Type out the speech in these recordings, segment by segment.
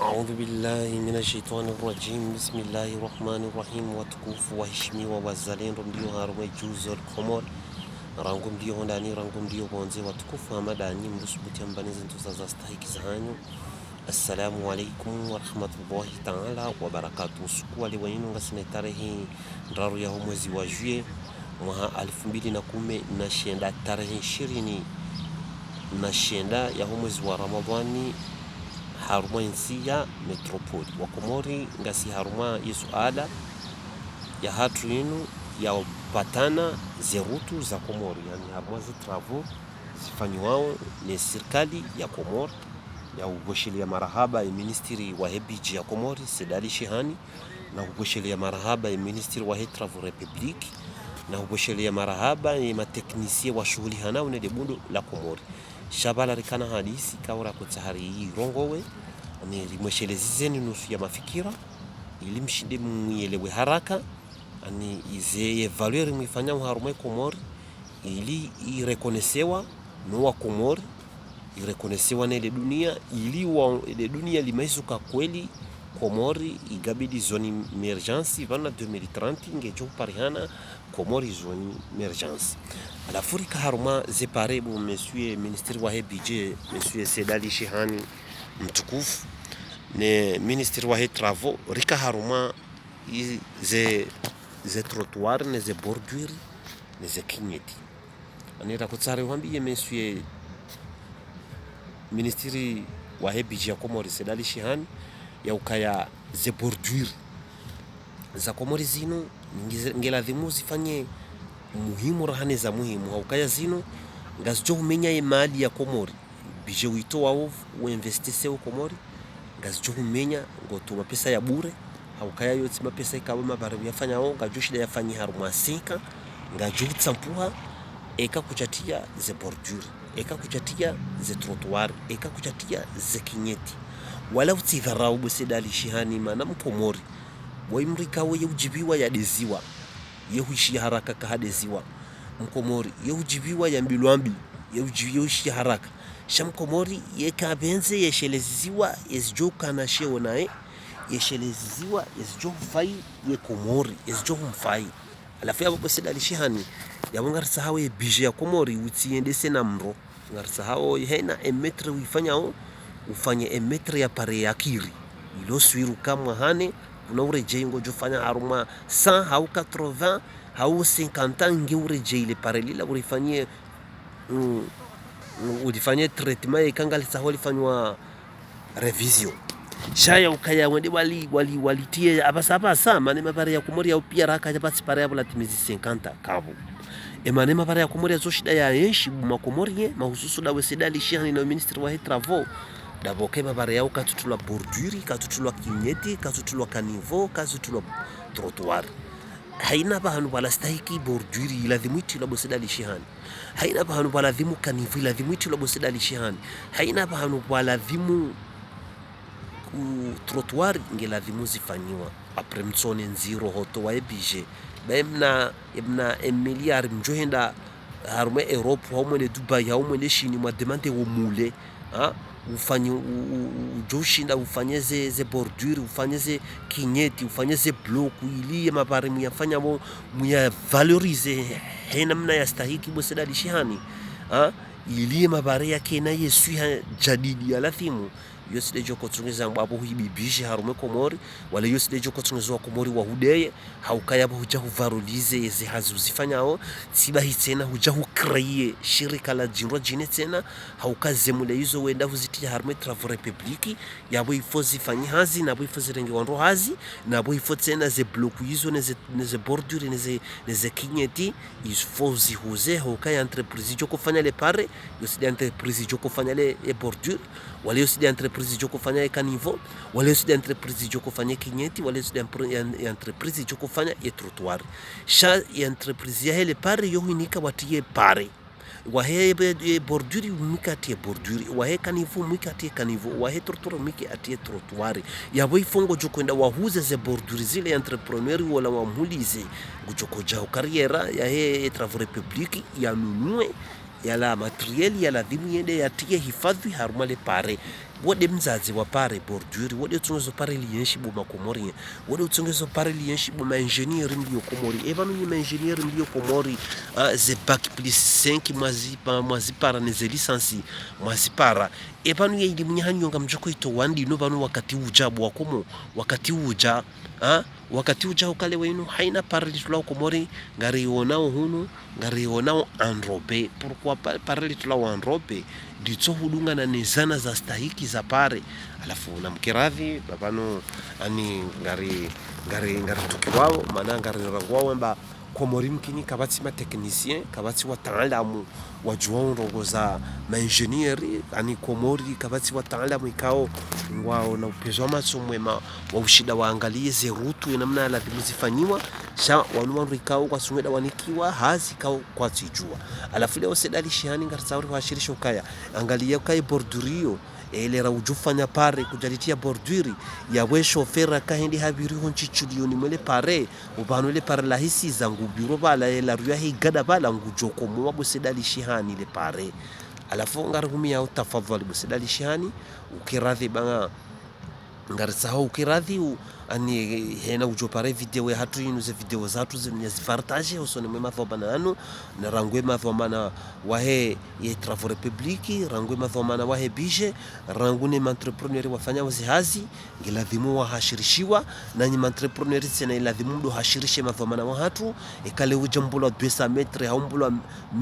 Audhu billahi minashaitanir rajim. Bismillahir rahmanir rahim. Watukufu waheshimiwa wazalendo, ndio harume juzo al-Komor rangu ndio ndani rangu ndio bonze watukufu amadani mrusubuti ambani zintuza za stahiki zahanyu. Assalamu alaikum wa rahmatullahi ta'ala wa barakatuh. Siku wale waninu ngasine tarehe ndaru ya mwezi wa juye mwa 2010 na shenda tarehe 20 na shenda ya mwezi wa Ramadhani haruma insi ya metropoli wa Komori ngasi haruma yesu ada ya hatu inu ya patana zerutu za Komori, yani haruma zi travaux zifanyuwao ni serikali ya Komori ya uboshelia marahaba ya ministeri wa hebiji ya Komori Sedali Shihani, na uboshelia marahaba ya ministeri wa travaux republiki, na uboshelia marahaba ya mateknisie wa shughuli hana une debundo la Komori shabala rikana hadisi kaura kutahari hii rongowe ni rimweshelezizeni nusu ya mafikira ili mshinde mwelewe haraka ani ize evaluer mwifanya uharume Komori ili irekonesewa nuwa Komori irekonesewa na ile dunia ili wa ile dunia limaisuka kweli Komori igabidi zoni emergency vana 2030 ngejo parihana Komori zoni emergency alafurika haruma zeparebu monsieur ministre wa hebije monsieur Sedali Shihani mtukufu ne ministre wa travaux rika haruma ze trottoir ne ze bordure ne ze kinyeti anira kutsare wambie monsieur ministri wa hebiji ya Komori Sedali Shihani ya ukaya ze bordure za Komori zino ngeladhimu zifanye muhimu rahane za muhimu haukaya zino ngazjo umenya imali ya Komori bije wito wao uinvestise u Komori ngazjo umenya ngotuma pesa ya bure haukaya yote mapesa ikawa mabaru yafanya ao ngajyo shida yafanyi haruma sika ngajyo tsampuha eka kuchatia ze bordure eka kuchatia ze trottoir eka kuchatia ze kinyeti wala utidharau Sedali Shihani mana Mkomori waimrika we ujibiwa ya deziwa yehuishi haraka kahadeziwa Mkomori yehujibiwa ya mbilwambi yehuishi haraka shamkomori yekabenze yesheleziwa yesjoka na sheo nae yesheleziwa yesjo fai ye Komori yesjo mfai alafu ya Sedali Shihani ya ngarisa hawe bije ya Komori utiendese na mro ngarisa hawe hena emetre uifanyao ufanye emetre ya pare ya kiri ilo swiru kama hane una ureje ngojo fanya haruma 100 au 80 au 50 nge ureje ile pare lila urifanyie ulifanyie treatment ikangalisa holi fanywa revision shaya ukaya wende walitie abasa mane mabare ya Komori ya pia raka ya basi pare ya bulatimizi 50 kabu emane mabare ya Komori zo shida ya yenshi makomori mahususu dawe Sedali Shihani na ministre wa travaux daboke mabare yao katutulwa bordure katutulwa kinyeti katutulwa kanivo katutulwa trottoir haina bahanu bala stahiki bordure iladhimiti la Sedali Shihani haina bahanu bala dhimu kanivo iladhimiti la Sedali Shihani haina bahanu bala dhimu trottoir ngeladhimu zifanywa apre mtsone nziro hoto wa ebije bemna emiliar mjohenda harume Europe au mwene Dubai au mwene Chini mwa demande wo mule ufanye ujoshinda ufanye ze bordure ufanye ze kinyeti ufanye ze block ili mabare muyafanya mo muya valorize hena mna yastahiki Sedali Shihani ili mabare yake na yesu jadidi alathimu yoside joko tungeza mbabo hibibishi harume Komori wala yoside joko tungeza wa Komori wa hudeye haukaya huja huvarolize ze hazuzifanyao siba hitena huja hukreye shirika la jinro jine tena haukaze mule hizo wenda huzitia harume travaux republiki yabo ifozi fanyi hazi nabo ifozi rengi wanro hazi nabo ifozi tena ze bloku hizo neze bordure neze kinyeti ifozi huze haukaya entreprise joko fanya le pare yoside entreprise joko fanya le bordure wale yoside entreprise joko fanya kanivo wale yoside entreprise joko fanya kinyeti wale yoside entreprise joko fanya ye trottoir sha entreprise ya hele pare yohinika watie pare wahe bordure umika tie bordure wahe kanivo umika tie kanivo wahe trottoir umika tie trottoir yabo ifongo joko enda wahuze ze bordure zile entrepreneur wala wamulize gujoko jao carriera ya he travaux republiki ya nunue yala materiel yala dhimu yende yatie hifadhi harumale pare wode mzazi wa pare bordure wode tungezo pare lienshi bo makomori wode tungezo pare lienshi bo ma engineer mbiyo komori eba no ma engineer mbiyo komori ze bac plus 5 mwazi para ne ze lisansi mwazi para eba no yidi munyanyonga mjoko ito wandi no banu wakati ujabu wakomo wakati uja wakati uja ukale wenu haina pare litula komori ngari onao hunu ngari onao enrobe pourquoi pare litula enrobe ditso hudunga na nezana za stahiki za pare alafu na mkiradhi babano ani ngari tukiwao maana ngari rangwao mba komori mkini kabati ma technicien kabati wataalamu wajua ndongo za ma engineeri ani komori kabati wataalamu ikao wao na upezo masomwema wa ushida waangalie ze rutu namna lazima zifanywa sha wanu ikao kwa sumeda wanikiwa hazi kao kwa tijua alafu leo sedali shihani ngarsauri washirisho kaya angalia kai bordurio ele ra ujufanya pare kujalitia borduri ya we chauffeur kahindi habiri honchichulio ni mele pare ubanu le pare la hisi zangu biro bala la ruya higada bala ngujoko mwa bosedali shihani le pare alafu ngarumia utafadhali bosedali shihani ukiradhi banga ngarsaho ukiradhi ani hena ujopare video ya hatu inuze video zatu zifartage usone mwema thobana anu na rangwe mathomana wahe ye travaux publiki rangwe mathomana wahe bije rangune entrepreneur wafanya wazihazi ngiladhimu wa hashirishiwa na nyi entrepreneur tsena iladhimu ndo hashirishe mathomana wa hatu ekale ujambulo 200 metre haumbulo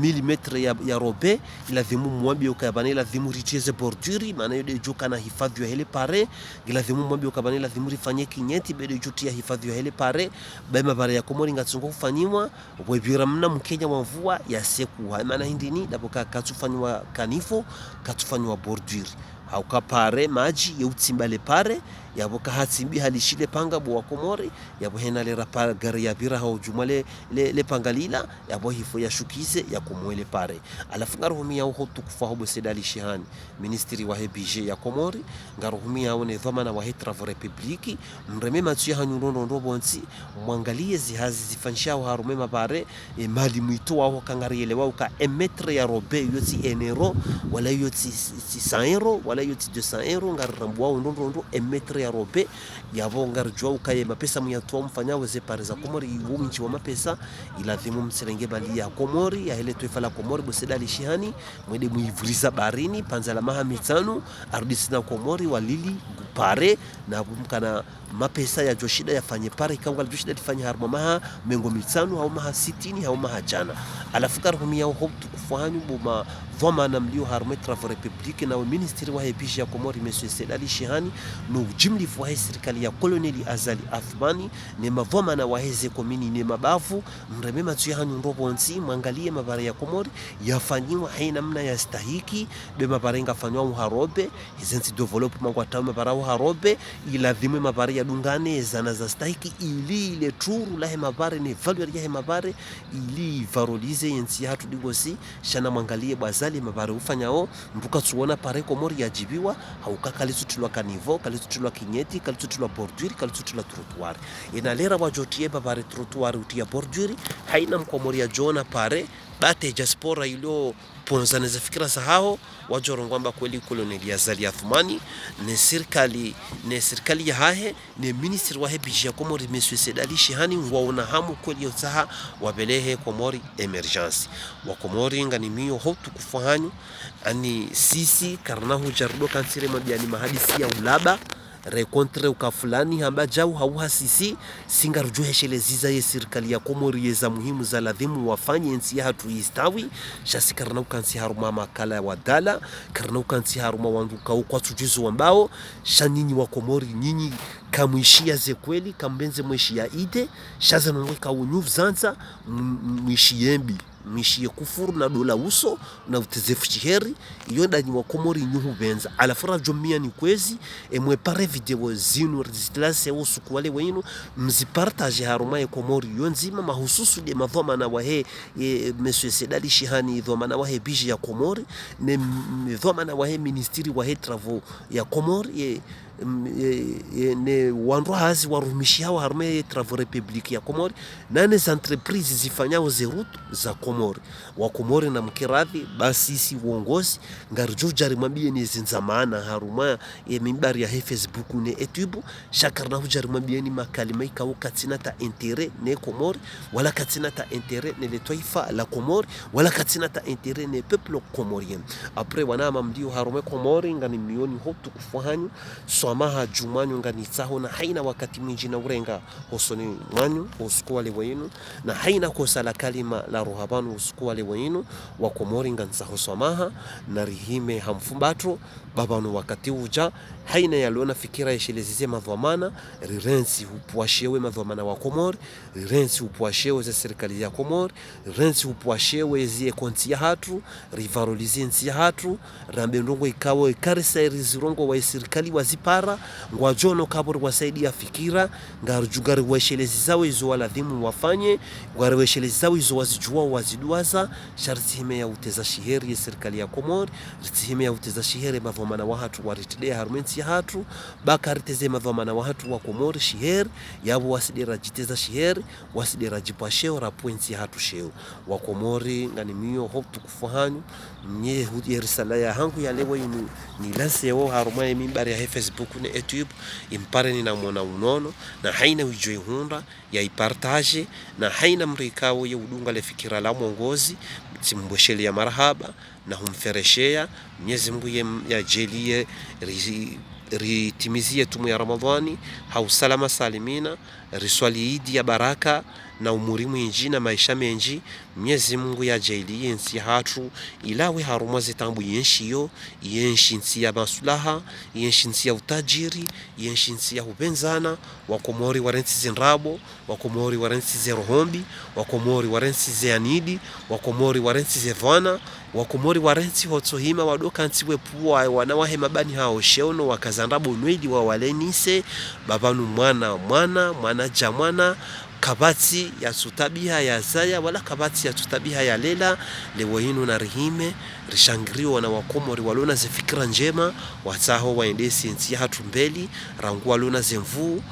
1000 metre ya robe iladhimu mwambi ukabana iladhimu richeze borduri maana yode joka na hifadhi ya hele pare iladhimu mwambi ukabana iladhimu rifanye kinye bede jutia hifadhi ya hele pare bema bare ya komori ngatsungo kufanywa webira mna mkenya wa mvua ya seku maana hindini daboka katufanywa kanifo katufanywa bordure au kapare maji ya utimbale pare yaboka hatsimbi halishile panga bo komori yabo hena le rapa gari ya bira ho jumale le pangalila yabo hifo ya shukize ya komwele pare alafu ngaruhumia ho tukufa ho sedali shihani ministry wa hebije ya komori ngaruhumia one dhamana wa travaux publiki mreme matsu ya hanyurondo ndo bonsi mwangalie zihazi zifanshao harume mabare mali mwito wao kangariele wao ka emetre ya robe yoti enero wala yoti 600 euro wala yoti 200 euro ngarambu wao ndo emetre ya robe yavo ngarjwa ukaye mapesa muyatwa mfanyawe ze pare za komori wumchi wa mapesa iladhimu mserenge bali ya komori ya hele taifa la komori bosedali shihani mwede muivuriza barini panzala maha mitano arudisina komori walili pare na kumkana mapesa ya joshida yafanye pare kanga joshida difanye harma maha mengo mitano au maha 60 au maha jana alafu karhumia ho tukufanyu boma voma na mlio harma travaux publiki na ministry wa hebije ya komori monsieur Sedali Shihani no jimli wa serikali ya koloneli Azali Athmani ne mavoma na waheze komini ne mabavu mreme matsu ya ndobonsi mwangalie mabara ya komori yafanywa haina mna ya stahiki be mabarenga fanywa uharobe hizensi development kwa tamu mabara uharobe iladhimwe mabara ya dungane zana za stahiki ili ile turu la mabare ne value ya mabare ili valorize yensi hatu digosi shana mwangalie bazali mabara ufanyao mbuka tuona pare komori yajibiwa haukakali tutulwa kanivo kali tutulwa kinyeti kali tutulwa bordure kali tutulwa trottoir inalera wajotie babare trottoir utia bordure haina mkomori ya jona pare bate jaspora ilo ponza neza fikira sahao wajorongwamba kweli koloneli Azali Athmani ne serikali ya hahe ne ministri wa hebije ya komori monsieur Sedali Shihani waona hamu kweli yotaha wabelehe komori emergency wa komori ngani mio hotu kufahanyu ani sisi karnahu jardo kansire madiani mahadisi ya ulaba rekontre ukafulani hamba jau hauha sisi singarujuhe sheleziza ye serikali ya komori yeza muhimu za ladhimu wafanye nsi ya hatu istawi shasi karna ukansi haruma makala wa dala karna ukansi haruma wanduka ukwa tujizu wambao shanini wa komori nyinyi kamuishia ze kweli kambenze mwishi ya ide shaza nungweka unyuv zanza mwishi yembi mishie kufuru na dola uso na utezefu chiheri yonda ni wa komori nyuhu benza alafura jomia ni kwezi mwe pare video zinu rizilase usuku wale wenu mzipartage haruma ya komori yonzima mahususu de mavoma na wahe monsieur Sedali Shihani dhoma na wahe biji ya komori ne dhoma na wahe ministeri wahe travaux ya komori ne wandu hazi warumishi hao harme travaux republique ya Komori nane za entreprise zifanyao zerutu za Komori wa Komori na mkiradhi basi si uongozi ngarjo jari mwambie ni zinzamana haruma mimbari ya Facebook ne YouTube shakar na hujari mwambie ni makalima ikawo katina ta intérêt ne Komori wala katina ta intérêt ne le taifa la Komori wala katina ta intérêt ne peuple comorien après wana mamdio haruma Komori ngani milioni hotu kufahanyu swamaha jumanyu ngani tsaho na haina wakati mwingi na urenga hosoni mwanyu usiku wale wenu na haina kosa la kalima la ruhabanu usiku wale wenu wa Komori nganza hoswamaha na rihime hamfumbatro babanu wakati uja haina yaliona fikira yeshelezize madhamana rirensi upuashewe madhamana wa Komori rirensi upuashewe za serikali ya Komori rirensi upuashewe zie konti ya hatu rivarolize nsi ya hatu rambendongo ikawo ikarisa rizirongo wa serikali wazipara ngwajono kaburi wasaidia fikira ngarujugari washelezi zao izo waladhimu wafanye ngari washelezi zao izo wazijua waziduaza sharti hime ya uteza shiheri ya serikali ya Komori hime ya uteza shiheri madhamana wa hatu waritidea harumenti ya hatu baka riteze madhamana wa hatu wa Komori shiheri yabo wasidera jiteza shiheri wasidera jipasheo rapuensi ya hatu sheo wa Komori ngani miyo hopu kufahanyu mnye hudi risala ya hangu ya lewa inu ni lanse yao harumaye mimbari ya Facebook ne YouTube impare ni na mwana unono na haina wijoi hunda ya ipartage na haina mrikawo ya udunga le fikira la mwongozi mtimbweshele ya marhaba na humfereshea Mwenyezi Mungu ya jelie ritimizie tumu ya Ramadhani hausalama salimina riswali idi ya baraka na umurimu inji na maisha menji Mwenyezi Mungu ya jailie nsi hatu ilawe haruma zitambu yenshiyo yenshi nsi ya masulaha yenshi nsi ya utajiri yenshi nsi ya hubenzana wa Komori warensi zinrabo wa Komori warensi zerohombi wa Komori warensi zeanidi wa Komori warensi zevana wa Komori warensi hotsohima wadoka nsiwe puwa wanawahe mabani hao sheono wakazanrabo nwedi wa walenise babanu mwana jamwana kabati ya tutabiha ya zaya wala kabati ya tutabiha ya lela lewahinu na rihime rishangiriwa na Wakomori walona ze fikira njema wataho waendesi nsi hatu mbeli rangu walona ze mvu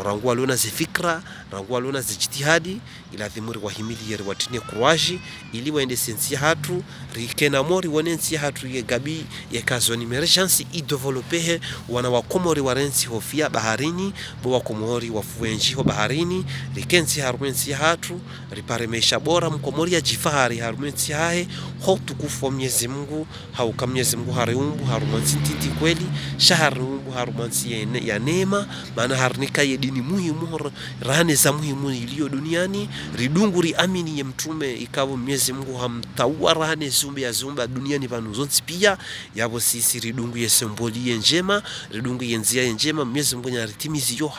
rangu walona ze fikra rangu walona ze jitihadi ila dhimuri wahimili yeri watine kuruaji ili waendesi nsi hatu rikena mori wane nsi hatu ye gabi ye kazoni merejansi idevelopehe wana Wakomori warensi hofia baharini bo Wakomori wafuenji ho baharini rikensi harumensi hatu riparemesha bora Mkomori ya jifahari harumensi hae hotu kufo Mwenyezi Mungu hauka Mwenyezi Mungu hariumbu harumansi titi kweli shaharumbu harumansi ya neema maana harnika ye dini muhimu rane za muhimu iliyo duniani ridungu riamini ye mtume ikawo Mwenyezi Mungu hamtaua rane zumbi ya zumba duniani vanu zonsi pia yabo sisi ridungu ye semboli ye njema ridungu ye nzia ye njema Mwenyezi Mungu nyaritimizi yo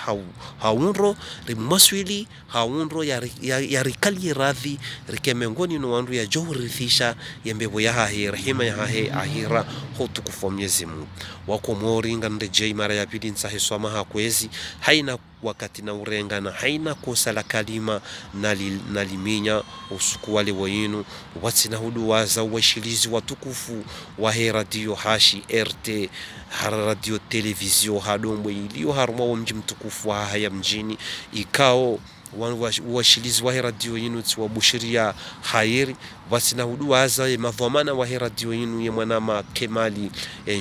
haunro rimaswili haunro ya rikali radhi rikemengoni no wandu ya johrithisha yembebo ya hahe rahima ya hahe ahira hotu kufo Mwenyezi Mungu wa Komori ngande jei mara ya pili nsahe swamaha kwezi haina wakati na urenga na haina kosa la kalima na liminya usuku wale wayinu watina hudu waza washilizi watukufu wa radio hashi RT radio televizio hadombwe iliyo haruma wa mji mtukufu wa haya mjini ikao washilizi wa radio yinu tiwa bushiria hairi watina hudu waza madhamana wa radio yinu ye mwanama Kemali